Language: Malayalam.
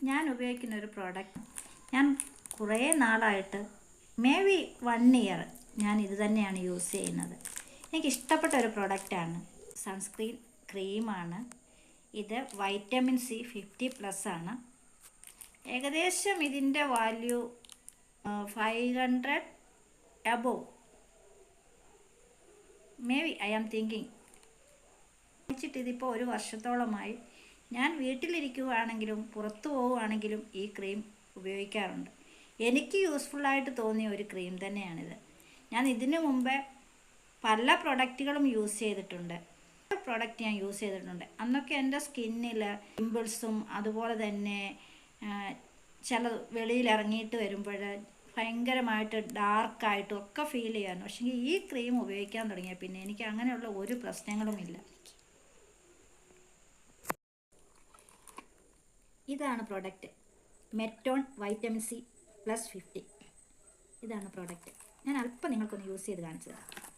ഞാൻ ഉപയോഗിക്കുന്ന ഒരു പ്രോഡക്റ്റ്, ഞാൻ കുറേ നാളായിട്ട് മേ ബി 1 ഇയർ ഞാൻ ഇത് തന്നെയാണ് യൂസ് ചെയ്യുന്നത്. എനിക്കിഷ്ടപ്പെട്ട ഒരു പ്രോഡക്റ്റാണ്. സൺസ്ക്രീൻ ക്രീമാണ് ഇത്. വൈറ്റമിൻ സി 50+ ആണ്. ഏകദേശം ഇതിൻ്റെ value 500 above may be, I am thinking. ഇതിപ്പോൾ 1 വർഷത്തോളമായി. ഞാൻ വീട്ടിലിരിക്കുകയാണെങ്കിലും പുറത്തു പോവുകയാണെങ്കിലും ഈ ക്രീം ഉപയോഗിക്കാറുണ്ട്. എനിക്ക് യൂസ്ഫുള്ളായിട്ട് തോന്നിയ ഒരു ക്രീം തന്നെയാണിത്. ഞാൻ ഇതിനു മുമ്പേ പല പ്രൊഡക്റ്റുകളും യൂസ് ചെയ്തിട്ടുണ്ട്. അന്നൊക്കെ എൻ്റെ സ്കിന്നിൽ പിമ്പിൾസും അതുപോലെ തന്നെ ചില വെളിയിൽ ഇറങ്ങിയിട്ട് വരുമ്പോൾ ഭയങ്കരമായിട്ട് ഡാർക്കായിട്ടും ഒക്കെ ഫീൽ ചെയ്യാറുണ്ട്. പക്ഷേ ഈ ക്രീം ഉപയോഗിക്കാൻ തുടങ്ങിയ പിന്നെ എനിക്ക് അങ്ങനെയുള്ള ഒരു പ്രശ്നങ്ങളുമില്ല. ഇതാണ് പ്രോഡക്റ്റ്, മെറ്റോൺ വൈറ്റമിൻ സി +50. ഇതാണ് പ്രോഡക്റ്റ്. ഞാൻ അല്പം നിങ്ങൾക്കൊന്ന് യൂസ് ചെയ്ത് കാണിച്ചു തരാം.